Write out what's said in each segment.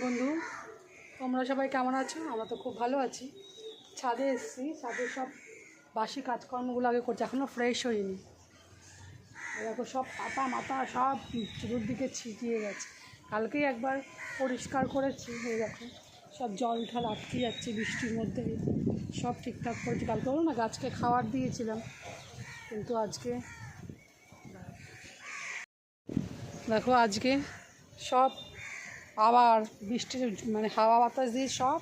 বন্ধু, তোমরা সবাই কেমন আছো? আমরা তো খুব ভালো আছি। ছাদে এসেছি, ছাদে সব বাসি কাজকর্মগুলো আগে করছি, এখনও ফ্রেশ হয়নি। দেখো সব পাতা মাথা সব চতুর্দিকে ছিটিয়ে গেছে। কালকেই একবার পরিষ্কার করেছি, এই দেখো সব জল ঠল আটকে যাচ্ছে বৃষ্টির মধ্যে। সব ঠিকঠাক করেছি, কালকে বলো না গাছকে খাবার দিয়েছিলাম, কিন্তু আজকে দেখো আজকে সব আবার বৃষ্টির মানে হাওয়া বাতাস দিয়ে সব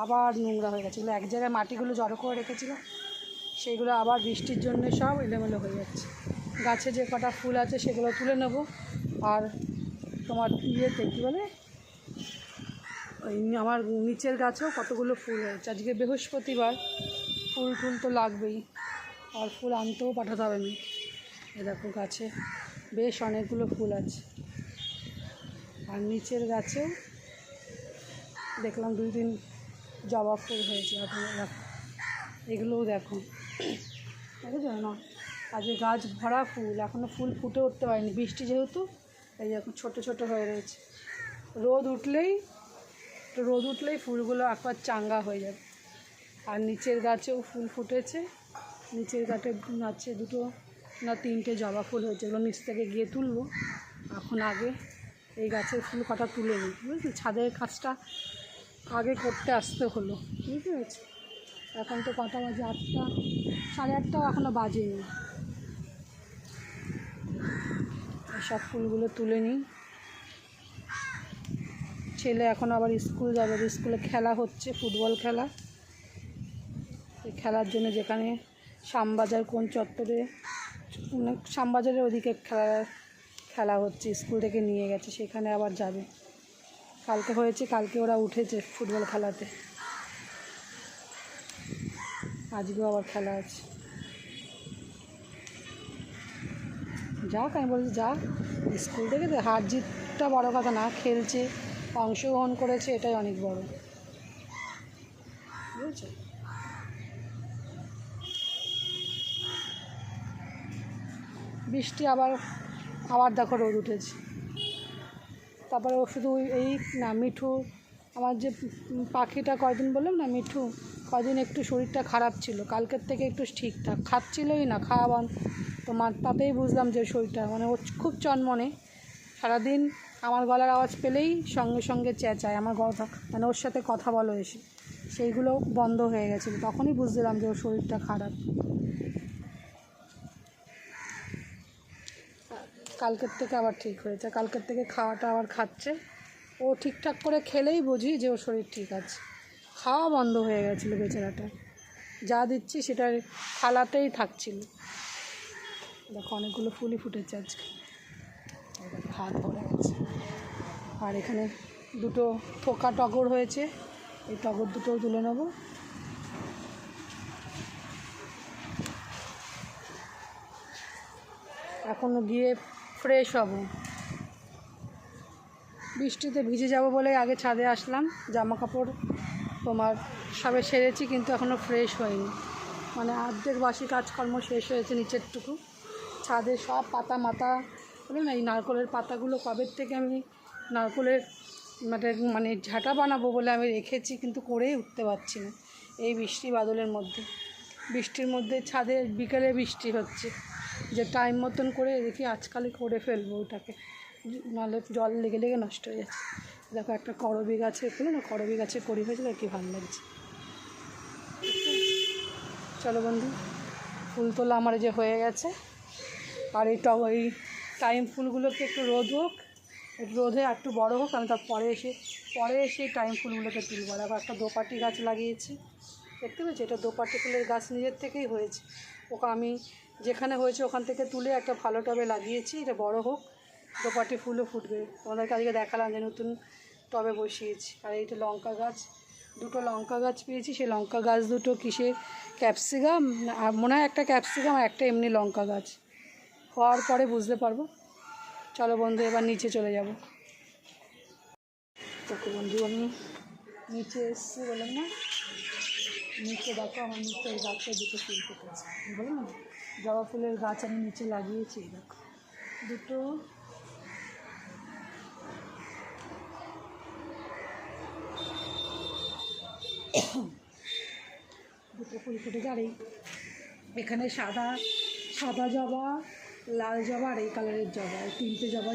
আবার নোংরা হয়ে গেছে। এক জায়গায় মাটিগুলো জড়ো করে রেখেছিল, সেইগুলো আবার বৃষ্টির জন্য সব এলোমেলো হয়ে যাচ্ছে। গাছে যে কটা ফুল আছে সেগুলো তুলে নেব। আর তোমার ইয়েতে কী বলে, ওই আমার নিচের গাছেও কতগুলো ফুল হয়েছে। আজকে বৃহস্পতিবার, ফুল টুল তো লাগবেই, আর ফুল আনতেও পাঠাতে হবে না। এ দেখো গাছে বেশ অনেকগুলো ফুল আছে। আর নিচের গাছেও দেখলাম 2-3 জবা ফুল হয়েছে। দেখো এগুলোও দেখো, দেখেছো না? আজকে গাছ ভরা ফুল, এখনও ফুল ফুটে উঠতে পারেনি, বৃষ্টি যেহেতু এই এখন ছোটো ছোটো হয়ে রয়েছে। রোদ উঠলেই ফুলগুলো একবার চাঙ্গা হয়ে যাবে। আর নিচের গাছেও ফুল ফুটেছে, নিচের গাছে 2 না 3টে জবা ফুল হয়েছে, এগুলো নিচ থেকে গিয়ে তুলবো। এখন আগে এই গাছের ফুল কটা তুলে নিই, বুঝলি? ছাদের কাজটা আগে করতে আসতে হলো, বুঝতে পেরেছি? এখন তো কটা বাজে, 8টা, 8:30টাও এখনও বাজেনি। সব ফুলগুলো তুলে নিই। ছেলে এখন আবার স্কুল যাবে, স্কুলে খেলা হচ্ছে, ফুটবল খেলা। এই খেলার জন্য যেখানে শ্যামবাজার কোন চত্বরে, শ্যামবাজারের ওদিকে খেলা হচ্ছে, স্কুল থেকে নিয়ে গেছে, সেখানে আবার যাবে। কালকে হয়েছে, কালকে ওরা উঠেছে ফুটবল খেলাতে, আজকেও আবার খেলা আছে। যাক, আমি বলছি যা, স্কুল থেকে হার জিতটা বড়ো কথা না, খেলছে, অংশগ্রহণ করেছে, এটাই অনেক বড়, বুঝেছো? বৃষ্টি আবার দেখো রোদ উঠেছে। তারপরে ও শুধু এই না, মিঠু আমার যে পাখিটা, কয়দিন বললাম না, মিঠু কদিন একটু শরীরটা খারাপ ছিল, কালকের থেকে একটু ঠিকঠাক খাচ্ছিলই না, খাওয়া তোমার তাতেই বুঝলাম যে শরীরটা মানে ও খুব চনমনে। সারাদিন আমার গলার আওয়াজ পেলেই সঙ্গে সঙ্গে চেঁচায়, আমার কথা মানে ওর সাথে কথা বলো এসে, সেইগুলো বন্ধ হয়ে গেছিলো, তখনই বুঝলাম যে ওর শরীরটা খারাপ। কালকের থেকে আবার ঠিক হয়েছে, কালকের থেকে খাওয়াটা আবার খাচ্ছে। ও ঠিকঠাক করে খেলেই বুঝি যে ওর শরীর ঠিক আছে। খাওয়া বন্ধ হয়ে গেছিলো বেচারাটা, যা দিচ্ছি সেটার থালাতেই থাকছিল। দেখো অনেকগুলো ফুলই ফুটেছে আজকে, হাত ভরে গেছে। আর এখানে 2 থোকা টগর হয়েছে, এই টগর 2টোও তুলে নেব। এখনও গিয়ে ফ্রেশ হব, বৃষ্টিতে ভিজে যাব বলে আগে ছাদে আসলাম। জামা কাপড় তোমার সবে সেরেছি, কিন্তু এখনও ফ্রেশ হয়নি, মানে অর্ধেক বাসি কাজকর্ম শেষ হয়েছে নিচেরটুকু। ছাদে সব পাতা মাথা বলে না, এই নারকলের পাতাগুলো কবের থেকে আমি নারকলের মানে ঝাঁটা বানাবো বলে আমি রেখেছি, কিন্তু করেই উঠতে পারছি না এই বৃষ্টি বাদলের মধ্যে। বৃষ্টির মধ্যে ছাদে বিকেলে বৃষ্টি হচ্ছে, যে টাইম মতন করে দেখি আজকালই করে ফেলবো ওটাকে, নাহলে জল লেগে লেগে নষ্ট হয়ে যাচ্ছে। দেখো একটা করবী গাছে করবী গাছে করি হয়েছিল, কি ভালো লাগছে। চলো বন্ধু, ফুল তোলা আমার যে হয়ে গেছে। আর এই টাইম ফুলগুলোকে একটু রোদ হোক, একটু রোদে একটু বড়ো হোক, আমি তার পরে এসে টাইম ফুলগুলোকে তুলব। আর একটা দোপাটি গাছ লাগিয়েছি, দেখতে পেয়েছি? এটা দোপাটি ফুলের গাছ নিজের থেকেই হয়েছে, ওকে আমি যেখানে হয়েছে ওখান থেকে তুলে একটা ভালো টবে লাগিয়েছি, এটা বড় হোক, দোপাটি ফুলও ফুটবে। তোমাদেরকে আজকে দেখালাম যে নতুন টবে বসিয়েছি। আর এইটা লঙ্কা গাছ, 2টো লঙ্কা গাছ পেয়েছি, সেই লঙ্কা গাছ 2টো কিসের ক্যাপসিকাম, আর মনে হয় একটা ক্যাপসিকাম আর একটা এমনি লঙ্কা গাছ, হওয়ার পরে বুঝতে পারবো। চলো বন্ধু, এবার নিচে চলে যাব। দেখো বন্ধু, আমি নিচে এসেছি বললাম না, নিচে দেখো আমার নিচের গাছে 2টো ফুল ফুটেছে, বললাম না জবা ফুলের গাছ আমি নিচে লাগিয়েছি। দেখো 2টো দুটো ফুল ফুটেছে। আর এখানে সাদা সাদা জবা, লাল জবা আর এই কালারের জবা, এই তিনটে জবা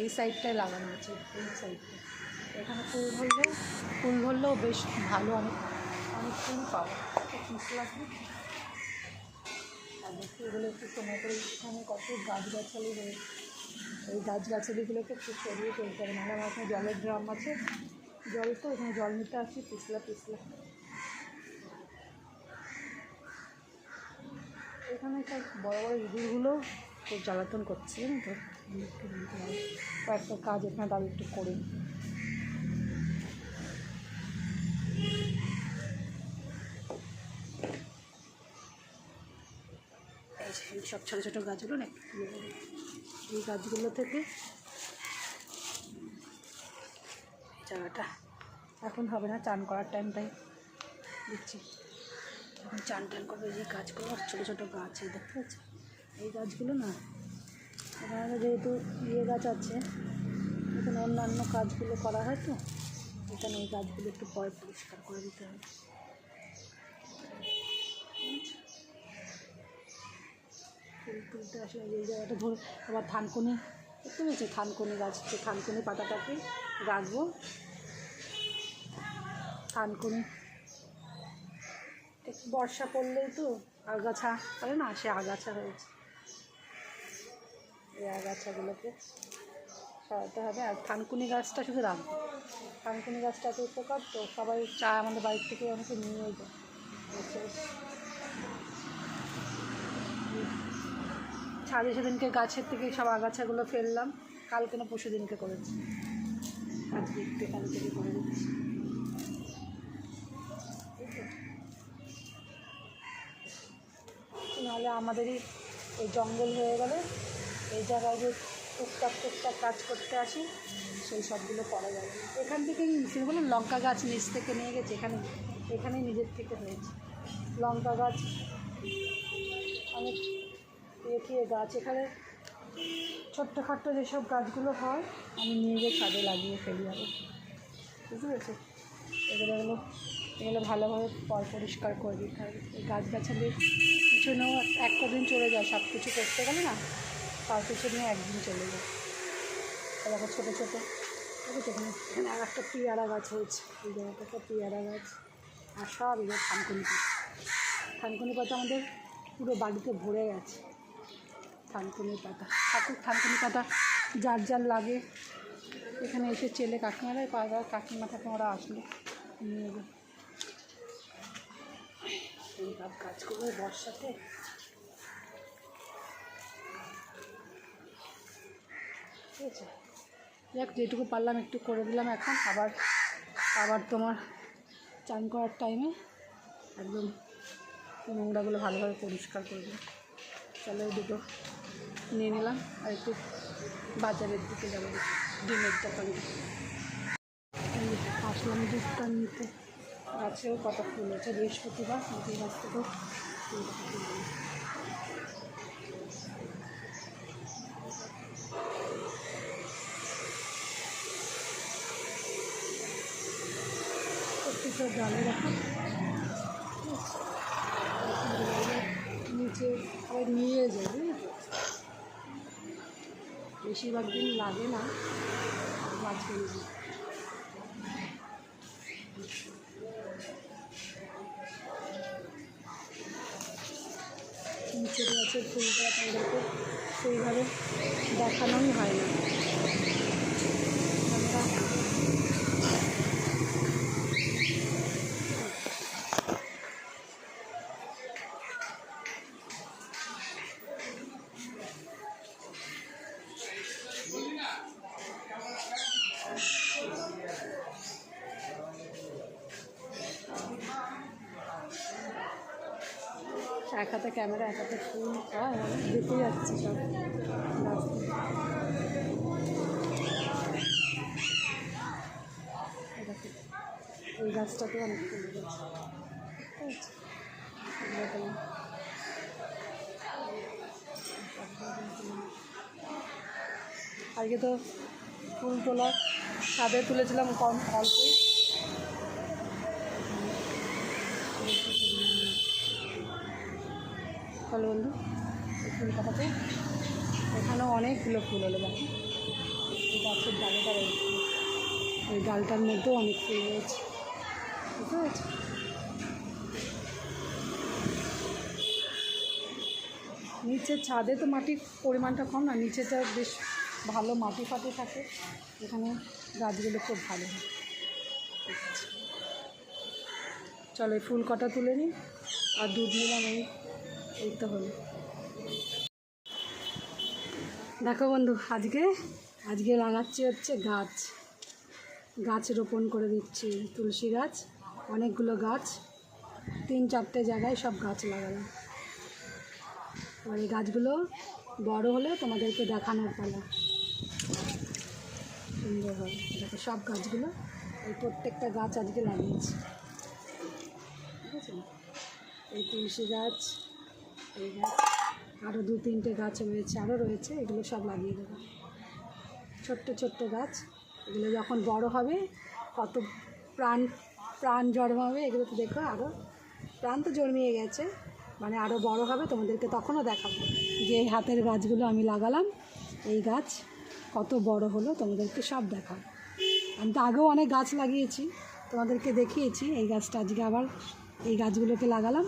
এই সাইডটায় লাগানো আছে। এই সাইডটায় এখানে ফুল ধরলেও বেশ ভালো, অনেক ফুল পাবো। খুশি লাগবে। আর দেখি এগুলো একটু সময় করে এখানে কত গাছগাছালি রয়েছে, এই গাছগাছালিগুলোকে একটু সরিয়ে ফেলতে হবে। নাহলে আমার এখানে জলের ড্রাম আছে, জল তো এখানে জল নিতে আসছি পিছলা। এখানে সব বড় বড় ইঁদুরগুলো খুব জ্বালাতন করছে, জানো তো। কয়েকটা কাজ এখানে তাদের একটু করে। এই সব ছোটো ছোটো গাছগুলো না, এই গাছগুলো থেকে জায়গাটা এখন হবে না, চান করার টাইমটাই দিচ্ছি। এখন চান করবে। এই গাছগুলো ছোটো ছোটো গাছ, এই দেখতে পাচ্ছি এই গাছগুলো না, এখানে যেহেতু গাছ আছে, এখানে অন্যান্য কাজগুলো করা হয়, তো এখানে এই গাছগুলো একটু পরে পরিষ্কার করে দিতে হবে। ফুল তুলতে আসলে এই জায়গাটা ধরে আবার থানকুনি দেখতে পেয়েছি, থানকুনি গাছ, থানকুনি পাতাটাকে রাখবো। থানকুনি বর্ষা পড়লেই তো আগাছা করে না, সে আগাছা হয়েছে, এই আগাছাগুলোকে সরাতে হবে। আর থানকুনি গাছটা শুধু রাখবো, থানকুনি গাছটা এত উপকার, তো সবাই চায়, আমাদের বাড়ির থেকে আমাকে নিয়ে যায়। ছাদে সেদিনকে গাছের থেকে সব আগাছাগুলো ফেললাম, কালকে না পরশু দিনকে করেছি, আজকে একটু এখান থেকে করে দিচ্ছি। নাহলে আমাদেরই এই জঙ্গল হয়ে গেলে এই জায়গায় যে টুকটাক কাজ করতে আসি, সেই সবগুলো করা যাবে। এখান থেকেই বলুন, লঙ্কা গাছ নিচ থেকে নিয়ে গেছে, এখানেই নিজের থেকে হয়েছে লঙ্কা গাছ, অনেক গাছ। এখানে ছোট্টখাট্টো যেসব গাছগুলো হয় আমি নিয়ে গিয়ে ছাদে লাগিয়ে ফেলি আবার, বুঝতে পেরেছি। এগুলো ভালোভাবে পরিষ্কার করে দিতে হবে। এই গাছগাছালির পিছনেও একটা দিন চলে যায়, সব কিছু করতে গেলে না, তার পিছনে একদিন চলে যায়। এরকম ছোটো ছোটো এখানে আর একটা পেয়ারা গাছ হয়েছে, এই জায়গাটা একটা পেয়ারা গাছ, আর সব এগুলো থানকুনি পাতা আমাদের পুরো বাড়িতে ভরে গেছে। থানকুনি পাতা থানকুনি পাতা যার লাগে, এখানে এসে চেলে কাকিমারাই পাড়া কাকিমা ঠাকুমারা আসলে নিয়ে যাবে। এই গাছগুলো বর্ষাতে ঠিক আছে, দেখ যেটুকু পারলাম একটু করে দিলাম। এখন আবার তোমার চান করার টাইমে একদম নোংরাগুলো ভালোভাবে পরিষ্কার করে দিলাম। চলো দুটো নিয়ে নিলাম, আর একটু বাজারের দিকে যাবো, ডিমের দোকানে আসলাম দুধটা নিতে। গাছেও কত ফুল আছে, বৃহস্পতিবার নতুন গাছ থেকেও প্রত্যেকটা ডালে রাখা, নিচে আবার নিয়ে যায়, বুঝলি, বেশিরভাগ দিন লাগে না গাছগুলো। নিচে গাছের ফুলটা তাদেরকে সেইভাবে দেখানোই হয় না। এক হাতে ক্যামেরা, এক হাতে ফুল, দেখতে যাচ্ছি সব এই গাছটাতে অনেক ফুল গেছে। আজকে তো ফুল তোলা ছাদে তুলেছিলাম, অল্পই চলো বন্ধু এই ফুল কাটাতে। এখানেও অনেকগুলো ফুল হলো, দেখো এই গাছের ডালটা রয়েছে, ওই ডালটার মধ্যেও অনেক ফুল রয়েছে, বুঝতে পেরেছি? নিচের ছাদে তো মাটির পরিমাণটা কম না, নিচেটা বেশ ভালো মাটি ফাটি থাকে, এখানে গাছগুলো খুব ভালো হয়। ঠিক আছে, চলো এই ফুল কটা তুলে নিই, আর দুধ নিলাম, এই তো হলো। দেখো বন্ধু, আজকে লাগাচ্ছি হচ্ছে গাছ রোপণ করে দিচ্ছি, তুলসী গাছ, অনেকগুলো গাছ, 3-4টে জায়গায় সব গাছ লাগালাম। আর এই গাছগুলো বড় হলে তোমাদেরকে দেখানোর পালা, সুন্দরভাবে দেখো সব গাছগুলো, এই প্রত্যেকটা গাছ আজকে লাগিয়েছি, ঠিক আছে? এই তুলসী গাছ, এই গাছ, আরও 2-3টে গাছ রয়েছে, এগুলো সব লাগিয়ে দেবো। ছোট্ট গাছ, এগুলো যখন বড় হবে কত প্রাণ জন্মাবে, এগুলো তো দেখো, আরও প্রাণ তো জন্মিয়ে গেছে, মানে আরও বড় হবে, তোমাদেরকে তখনও দেখাবো যে এই হাতের গাছগুলো আমি লাগালাম, এই গাছ কত বড় হলো, তোমাদেরকে সব দেখাবো। আমি তো আগেও অনেক গাছ লাগিয়েছি, তোমাদেরকে দেখিয়েছি, এই গাছটা আজকে আবার এই গাছগুলোকে লাগালাম,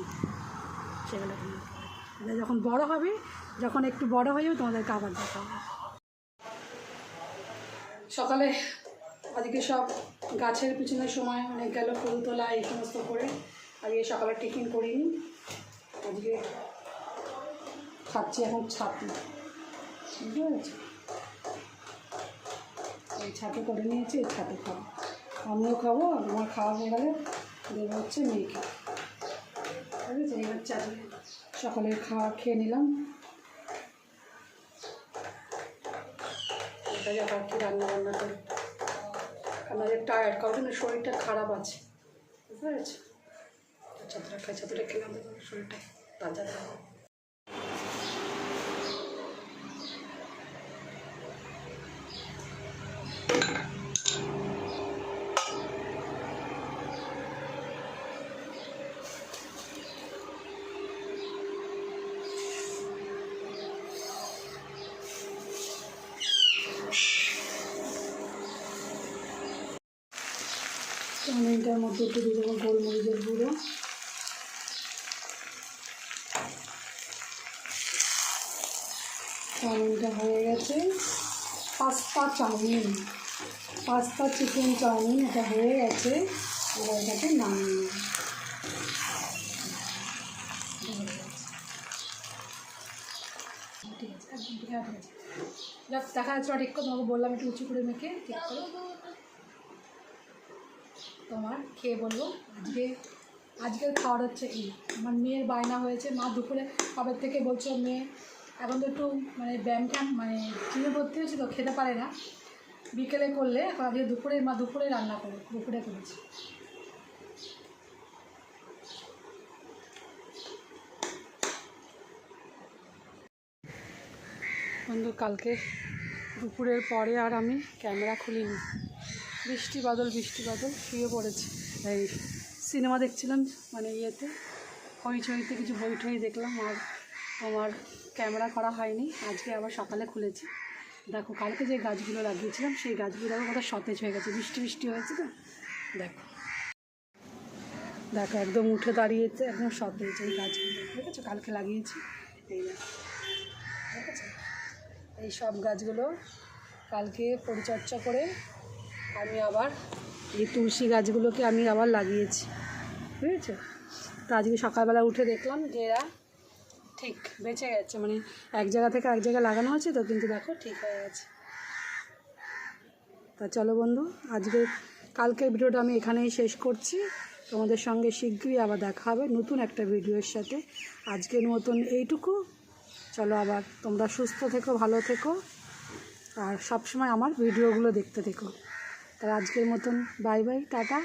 সেগুলো যখন বড় হবে, যখন একটু বড় হয়ে যাবে তোমাদেরকে আবার দেখাবো। সকালে আজকে সব গাছের পিছনে সময় অনেক গেল, ফুল তোলা এই সমস্ত করে, আজকে সকালে টিফিন করিনি, আজকে খাচ্ছি এখন ছাতু, বুঝতে পেরেছি? এই ছাতু করে নিয়েছি, এই ছাতু খাবো, আমিও খাবো, আর আমার খাওয়া হয়ে গেলে দেবো হচ্ছে মেয়েকে, ঠিক আছে? এই হচ্ছে আজকে সকালের খাওয়া খেয়ে নিলাম। এটাই আবার কি রান্না করি, কারণ আজকে টায়ার্ড, কারণ শরীরটা খারাপ আছে, বুঝতে পেরেছি? ছাতুটা খেলাম, শরীরটা তাজা থাকবে। চাউমিনটার মধ্যে একটু দিয়ে দেবো গোলমরিচের গুঁড়ো, চাউমিনটা হয়ে গেছে, পাস্তা চিকেন চাউমিন, এটা হয়ে গেছে, এবার এটাকে নামিয়ে নেব। ঠিক আছে, একদম ঠিক আছে, যাক দেখা যাচ্ছে ঠিক করে, তোমাকে বললাম একটু উঁচু করে মেখে ঠিক করে তোমার খেয়ে বলবো। আজকের খাওয়ার হচ্ছে এই, আমার মেয়ের বায়না হয়েছে, মা দুপুরে কবে থেকে বলছো, মেয়ে এখন তো একটু মানে ব্যায়াম মানে জিমে ভর্তি হয়েছে তো খেতে পারে না, বিকেলে করলে, এখন আজকে দুপুরে রান্না করে, দুপুরে করেছি। বন্ধু কালকে দুপুরের পরে আর আমি ক্যামেরা খুলিনি, বৃষ্টি বাদল শুয়ে পড়েছি, এই সিনেমা দেখছিলাম, মানে ইয়েতে হইচইতে কিছু বই দেখলাম, আর তোমার ক্যামেরা করা হয়নি। আজকে আবার সকালে খুলেছি, দেখো কালকে যে গাছগুলো লাগিয়েছিলাম সেই গাছগুলো দেখো কত সতেজ হয়ে গেছে, বৃষ্টি হয়েছে না, দেখো একদম উঠে দাঁড়িয়েছে, একদম সতেজ এই গাছগুলো, ঠিক আছে? কালকে লাগিয়েছি, এই না, ঠিক আছে? এই সব গাছগুলো কালকে পরিচর্যা করে আমি আবার এই তুলসী গাছগুলোকে আমি আবার লাগিয়েছি, বুঝেছো? তো আজকে সকালবেলা উঠে দেখলাম যে এরা ঠিক বেঁচে গেছে, মানে এক জায়গা থেকে এক জায়গায় লাগানো হচ্ছে তো, কিন্তু দেখো ঠিক হয়ে গেছে। তা চলো বন্ধু, কালকের ভিডিওটা আমি এখানেই শেষ করছি, তোমাদের সঙ্গে শীঘ্রই আবার দেখা হবে নতুন একটা ভিডিওর সাথে। আজকের মতন এইটুকু, চলো আবার তোমরা সুস্থ থেকো, ভালো থেকো, আর সবসময় আমার ভিডিওগুলো দেখতে থেকো। তার আজকের মতন বাই বাই, টাটা।